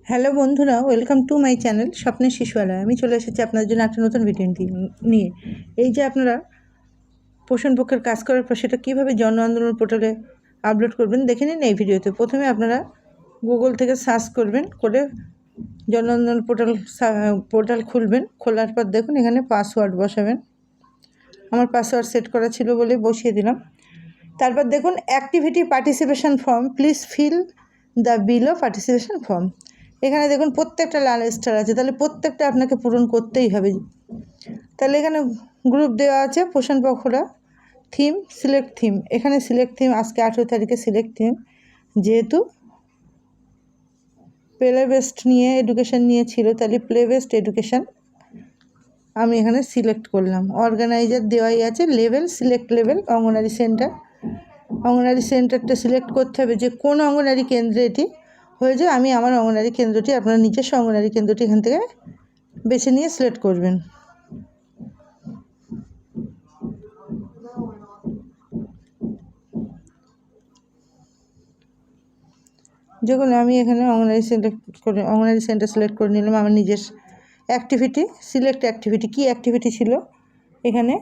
Hello বন্ধুরা, welcome to my channel স্বপ্নের শিশুয়ালয়। আমি চলে এসেছি আপনাদের জন্য একটা নতুন ভিডিও নিয়ে। এই যে আপনারা পোষণ পক্ষের কাজ করার পর সেটা কীভাবে জন আন্দোলন পোর্টালে আপলোড করবেন দেখে নিন এই ভিডিওতে। প্রথমে আপনারা গুগল থেকে সার্চ করবেন, করে জন আন্দোলন পোর্টাল খুলবেন। খোলার পর দেখুন এখানে পাসওয়ার্ড বসাবেন। আমার পাসওয়ার্ড সেট করা ছিল বলে বসিয়ে দিলাম। তারপর দেখুন activity participation form, please fill the below participation form. এখানে দেখুন প্রত্যেকটা লাল স্টার আছে, তাহলে প্রত্যেকটা আপনাকে পূরণ করতেই হবে। তাহলে এখানে গ্রুপ দেওয়া আছে পোষণ পক্ষরা। Theme, select theme. এখানে সিলেক্ট থিম আজকে 18 তারিখে সিলেক্ট থিম, যেহেতু প্লে বেস্ট নিয়ে এডুকেশন নিয়ে ছিল, তাহলে প্লে বেস্ট এডুকেশন আমি এখানে সিলেক্ট করলাম। অর্গানাইজার দেওয়াই আছে, লেভেল সিলেক্ট লেভেল, অঙ্গনারী সেন্টার। অঙ্গনারী সেন্টারটা সিলেক্ট করতে হবে যে কোন অঙ্গনারী কেন্দ্রে এটি হয়ে যায়। আমি আমার অঙ্গনারী কেন্দ্রটি, আপনার নিজস্ব অঙ্গনারী কেন্দ্রটি এখান থেকে বেছে নিয়ে সিলেক্ট করবেন। যখন আমি এখানে অঙ্গনারী সেন্টার সিলেক্ট করে নিলাম। আমার নিজের অ্যাক্টিভিটি, সিলেক্ট অ্যাক্টিভিটি, কী অ্যাক্টিভিটি ছিল এখানে।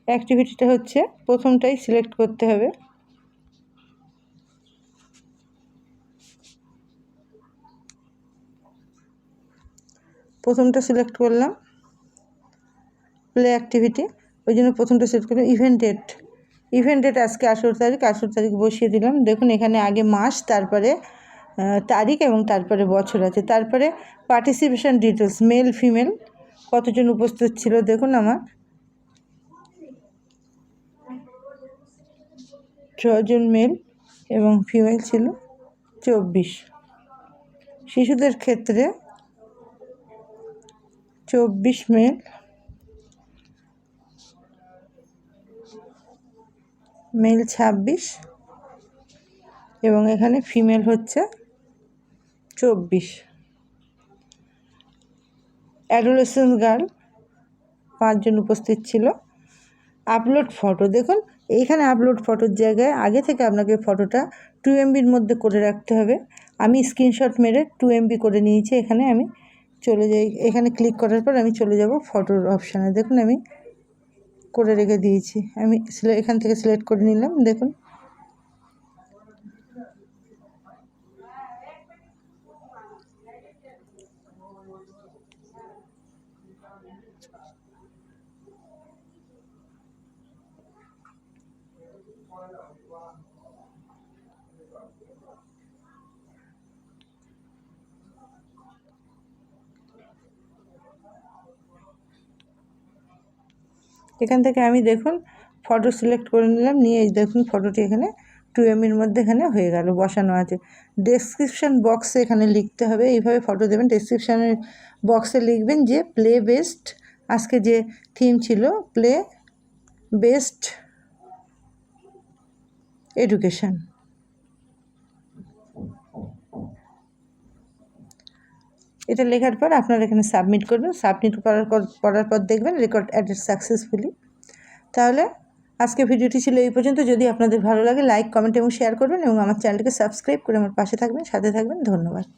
অ্যাক্টিভিটিটা হচ্ছে প্রথমটাই সিলেক্ট করতে হবে। প্রথমটা সিলেক্ট করলাম প্লে অ্যাক্টিভিটি, ওই জন্য প্রথমটা সিলেক্ট করলাম। ইভেন্ট ডেট আজকে 18 তারিখ বসিয়ে দিলাম। দেখুন এখানে আগে মাস, তারপরে তারিখ এবং তারপরে বছর আছে। তারপরে পার্টিসিপেশন ডিটেলস, মেল ফিমেল কতজন উপস্থিত ছিল দেখুন। আমার 6 জন মেল এবং ফিমেল ছিল 24। শিশুদের ক্ষেত্রে 24 মেল, মেল 26 এবং এখানে ফিমেল হচ্ছে 24। অ্যাডোলেসেন্ট গার্ল 5 জন উপস্থিত ছিল। আপলোড ফটো, দেখুন এইখানে আপলোড ফটোর জায়গায় আগে থেকে আপনাকে ফটোটা 2 MBর মধ্যে করে রাখতে হবে। আমি স্ক্রিনশট মেরে 2 MB করে নিয়েছি। এখানে আমি চলে যাই, এখানে ক্লিক করার পর আমি চলে যাব ফটোর অপশানে। দেখুন আমি করে রেখে দিয়েছি। আমি এখান থেকে সিলেক্ট করে নিলাম। দেখুন এখান থেকে আমি দেখুন ফটো সিলেক্ট করে নিলাম। নিয়ে এই দেখুন ফটোটি এখানে 2 MBর মধ্যে এখানে হয়ে গেল, বসানো আছে। ডেসক্রিপশান বক্সে এখানে লিখতে হবে, এইভাবে ফটো দেবেন। ডেসক্রিপশানের বক্সে লিখবেন যে প্লে বেস্ট, আজকে যে থিম ছিল প্লে বেস্ট এডুকেশন। এটা লেখার পর আপনারা এখানে সাবমিট করবেন। সাবমিট করার পর দেখবেন রেকর্ড অ্যাডেড সাকসেসফুলি। তাহলে আজকে ভিডিওটি ছিল এই পর্যন্ত। যদি আপনাদের ভালো লাগে লাইক, কমেন্ট এবং শেয়ার করবেন এবং আমার চ্যানেলটিকে সাবস্ক্রাইব করে আমার পাশে থাকবেন, সাথে থাকবেন। ধন্যবাদ।